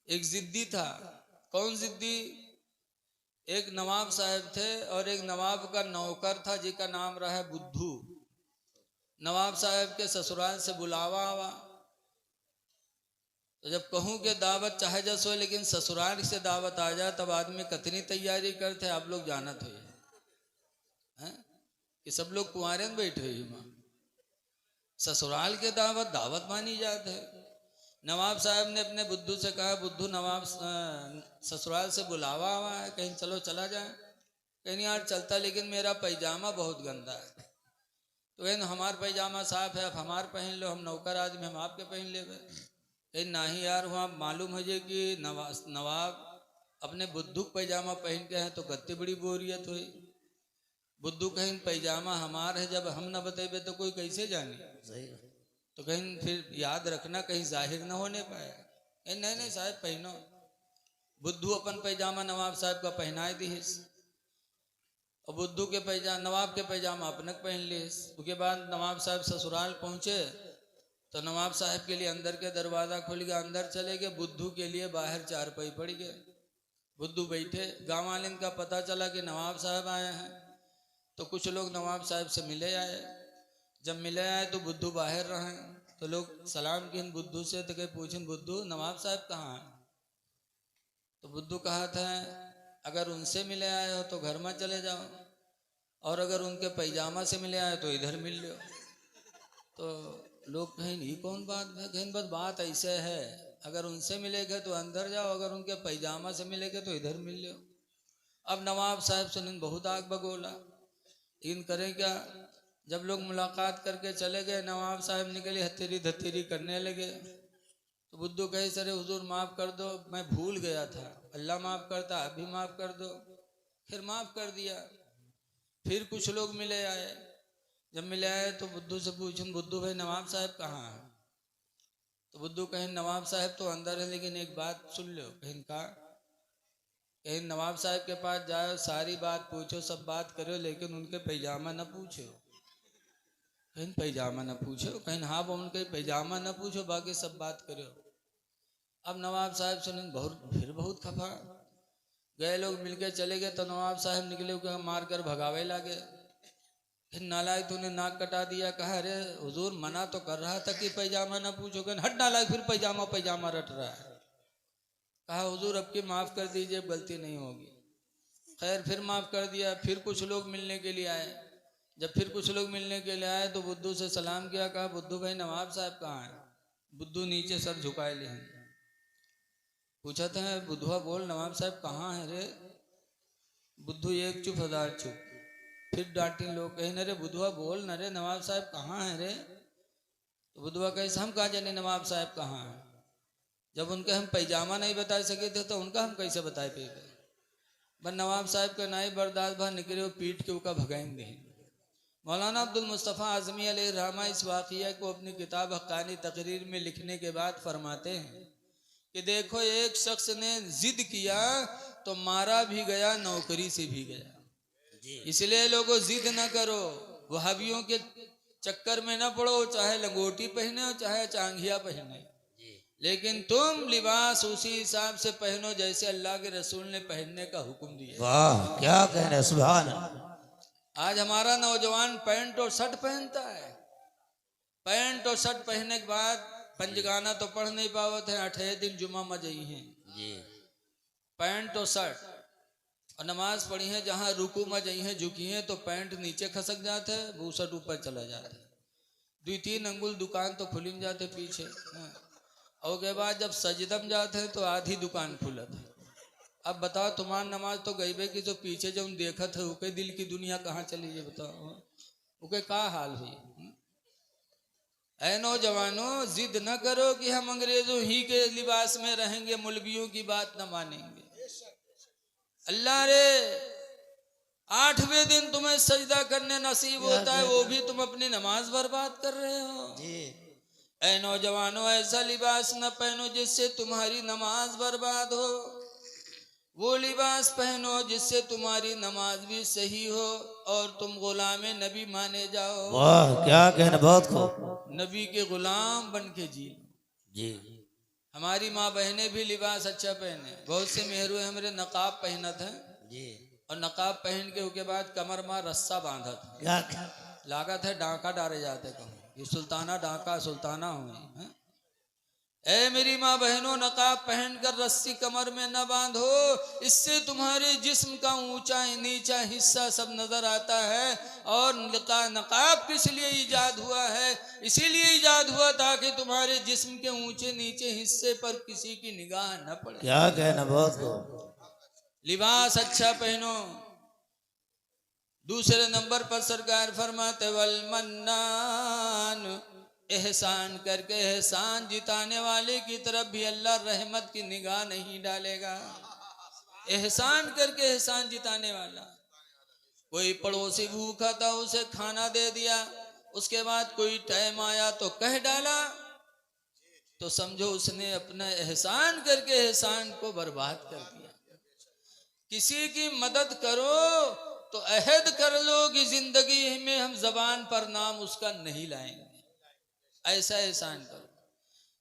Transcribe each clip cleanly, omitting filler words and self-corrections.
एक जिद्दी था। कौन जिद्दी? एक नवाब साहब थे और एक नवाब का नौकर था जिसका नाम रहा है बुद्धू। नवाब साहब के ससुराल से बुलावा आवा, तो जब कहूँ कि दावत चाहे जस हो, लेकिन ससुराल से दावत आ जाए तब आदमी कितनी तैयारी करते आप लोग जानत हो कि सब लोग कुंवारे में बैठे हुए माँ, ससुराल के दावत दावत मानी जाते है। नवाब साहब ने अपने बुद्धू से कहा, बुद्धू नवाब ससुराल से बुलावा हुआ है, कहीं चलो चला जाए। कहीं यार चलता, लेकिन मेरा पैजामा बहुत गंदा है। तो कहीं हमार पैजामा साफ है, आप हमार पहन लो, हम नौकर आदमी हम आपके पहन ले। कहीं नहीं यार, वहाँ मालूम हो जाए कि नवाब अपने बुद्धू पैजामा पहन के हैं तो कत्ती बड़ी बोरियत हुई। बुद्धू कहीं पैजामा हमार है, जब हम न बतेबे तो कोई कैसे जाने। सही। तो कहीं फिर याद रखना कहीं जाहिर न होने पाए। नहीं नहीं साहब पहनो। बुद्धू अपन पैजामा नवाब साहब का पहनाए दी, और बुद्धू के पैजामा नवाब के पैजामा अपने पहन ली। उसके बाद नवाब साहब ससुराल पहुंचे तो नवाब साहब के लिए अंदर के दरवाज़ा खुल गया, अंदर चले गए। बुद्धू के लिए बाहर चारपाई पड़ गए। बुद्धू बैठे, गाँव वाले का पता चला कि नवाब साहब आए हैं, तो कुछ लोग नवाब साहब से मिले आए। जब मिले आए तो बुद्धू बाहर रहे, तो लोग सलाम किन बुद्धू से, तो कहीं पूछें बुद्धू नवाब साहब कहाँ हैं? तो बुद्धू कहा था, अगर उनसे मिले आए हो तो घर में चले जाओ, और अगर उनके पैजामा से मिले आए तो इधर मिल लो। तो लोग कहें ये कौन बात है? कहें बस बात ऐसे है, अगर उनसे मिलेगा तो अंदर जाओ, अगर उनके पैजामा से मिलेगा तो इधर मिल लो। अब नवाब साहब सुनिन बहुत आग बगोला, इन करें क्या? जब लोग मुलाकात करके चले गए, नवाब साहब निकले हथेरी धथेरी करने लगे। तो बुद्धू कहे, सरे हुजूर माफ़ कर दो, मैं भूल गया था, अल्लाह माफ़ करता, अभी माफ़ कर दो। फिर माफ़ कर दिया। फिर कुछ लोग मिले आए। जब मिले आए तो बुद्धू से पूछूं, बुद्धू भाई नवाब साहब कहाँ हैं? तो बुद्धू कहें नवाब साहब तो अंदर है, लेकिन एक बात सुन लो। कहें का? कहीं नवाब साहब के पास जाओ, सारी बात पूछो, सब बात करो, लेकिन उनके पैजामा न पूछो। कहीं पैजामा न पूछो? कहीं हाँ वो उनके पैजामा न पूछो, बाकी सब बात करो। अब नवाब साहब सुने बहुत खफा। गए लोग मिलके चले गए, तो नवाब साहब निकले के मार कर भगावे लगे। फिर नालायक तूने नाक कटा दिया। कहा अरे हुजूर मना तो कर रहा था कि पैजामा न पूछो। हट नालायक, फिर पैजामा पैजामा रट रहा है। कहा हुजूर अब की माफ़ कर दीजिए, गलती नहीं होगी। खैर फिर माफ़ कर दिया। फिर कुछ लोग मिलने के लिए आए। जब फिर कुछ लोग मिलने के लिए आए तो बुद्धू से सलाम किया। कहा बुद्धू भाई नवाब साहब कहाँ हैं? बुद्धू नीचे सर झुकाए ले हैं। पूछा था बुद्धुआ बोल नवाब साहब कहाँ हैं रे? बुद्धू एक चुप हजार चुप। फिर डांटी लोग, कहीं न रे बुद्धुआ बोल न रे, नवाब साहब कहाँ हैं रे? तो बुद्धुआ कहे हम कहा जाने नवाब साहब कहाँ हैं, जब उनके हम पैजामा नहीं बता सके थे तो उनका हम कैसे बताए पे? बस नवाब साहब का नाई बर्दाश्त भा निकले, वो पीट के उनका भगाएंगे। मौलाना अब्दुल मुस्तफ़ा आज़मी अलैहिर्रहमा इस वाक़िया को अपनी किताब हक़ानी तकरीर में लिखने के बाद फरमाते हैं कि देखो एक शख्स ने जिद किया तो मारा भी गया, नौकरी से भी गया। इसलिए लोगों जिद न करो, वहाबियों के चक्कर में न पड़ो, चाहे लंगोटी पहने हो चाहे चांगिया पहने, लेकिन तुम लिबास उसी हिसाब से पहनो जैसे अल्लाह के रसूल ने पहनने का हुक्म दिया। वाह क्या कह रहे, सुभान अल्लाह। आज हमारा नौजवान पैंट और शर्ट पहनता है। पैंट और शर्ट पहनने के बाद पंजगाना तो पढ़ नहीं पावत है, 8 दिन जुमा में जई हैं पैंट और शर्ट, और नमाज पढ़ी है जहाँ रुकू में जई है झुकी है तो पैंट नीचे खसक जाते है, बूसट ऊपर चला जाता है। 2-3 अंगुल दुकान तो खुलिन जाते पीछे, और के बाद जब सजदम जाते हैं तो आधी दुकान खुलत है। अब बताओ तुम्हारी नमाज तो गईबे की, जो पीछे जो देखत है उके दिल की दुनिया कहाँ चली है? बताओ उके का हाल हुई। ऐ नौजवानों जिद न करो कि हम अंग्रेजों ही के लिबास में रहेंगे, मौलवियों की बात न मानेंगे। अल्लाह रे 8वें दिन तुम्हें सजदा करने नसीब होता है, वो भी तुम अपनी नमाज बर्बाद कर रहे हो। ऐ नौजवानों ऐसा लिबास न पहनो जिससे तुम्हारी नमाज बर्बाद हो, वो लिबास पहनो जिससे तुम्हारी नमाज भी सही हो और तुम गुलाम नबी माने जाओ। वाह क्या कहना, बहुत खूब नबी के गुलाम बन के जी। हमारी माँ बहनें भी लिबास अच्छा पहने। बहुत से मेहरू हमारे नकाब पहनत हैं जी और नकाब पहन के उसके बाद कमर में रस्सा बांधत है। क्या लागत है डांका डाले जाते कहूँ ये सुल्ताना डांका सुल्ताना हुई। ए मेरी माँ बहनों, नकाब पहनकर रस्सी कमर में न बांधो, इससे तुम्हारे जिस्म का ऊंचा नीचा हिस्सा सब नजर आता है। और नकाब किस लिए ईजाद हुआ है? इसीलिए ईजाद हुआ ताकि तुम्हारे जिस्म के ऊंचे नीचे हिस्से पर किसी की निगाह न पड़े। क्या कहना, बहुत को लिबास अच्छा पहनो। दूसरे नंबर पर सरकार फरमाते वल मन्नान, एहसान करके एहसान जिताने वाले की तरफ भी अल्लाह रहमत की निगाह नहीं डालेगा। एहसान करके एहसान जिताने वाला, कोई पड़ोसी भूखा था उसे खाना दे दिया, उसके बाद कोई टाइम आया तो कह डाला, तो समझो उसने अपना एहसान करके एहसान को बर्बाद कर दिया। किसी की मदद करो तो अहद कर लो कि जिंदगी में हम जबान पर नाम उसका नहीं लाएंगे, ऐसा एहसान करो।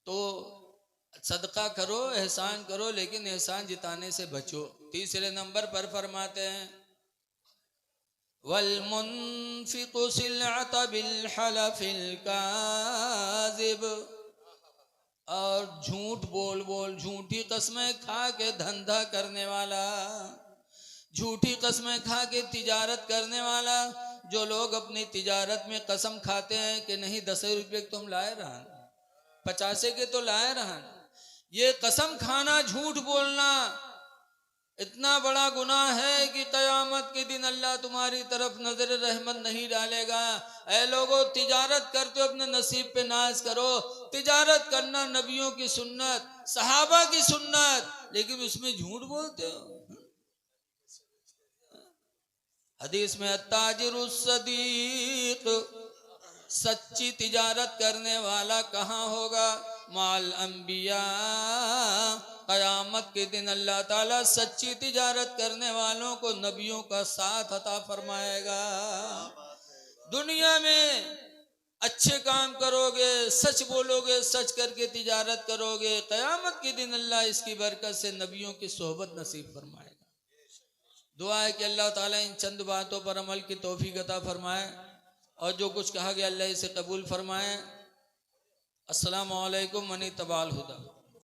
तो सदका करो, एहसान करो, लेकिन एहसान जिताने से बचो। तीसरे नंबर पर फरमाते हैं वल मुनफिकु सिलअत बिल हलफिल काज़िब, और झूठ बोल बोल झूठी कस्में खा के धंधा करने वाला, झूठी कस्में खा के तिजारत करने वाला। जो लोग अपनी तिजारत में कसम खाते हैं कि नहीं 10 रुपये तो हम लाए रहन, 50 के तो लाए रहन, ये कसम खाना झूठ बोलना इतना बड़ा गुनाह है कि कयामत के दिन अल्लाह तुम्हारी तरफ नजर रहमत नहीं डालेगा। ऐ लोगों, तिजारत करते हो अपने नसीब पे नाज करो। तिजारत करना नबियों की सुन्नत, सहाबा की सुन्नत, लेकिन उसमें झूठ बोलते हो। हदीस में अत्ताजिरुस सदीक, सच्ची तिजारत करने वाला कहाँ होगा? माल अंबिया, कयामत के दिन अल्लाह ताला सच्ची तिजारत करने वालों को नबियों का साथ अता फरमाएगा। दुनिया में अच्छे काम करोगे, सच बोलोगे, सच करके तिजारत करोगे, कयामत के दिन अल्लाह इसकी बरकत से नबियों की सोहबत नसीब फरमाएगा। दुआ है कि अल्लाह ताला इन चंद बातों पर अमल की तौफीक अता फरमाए और जो कुछ कहा गया अल्लाह इसे कबूल फरमाए। अस्सलामु अलैकुम मनी तबाल हुदा।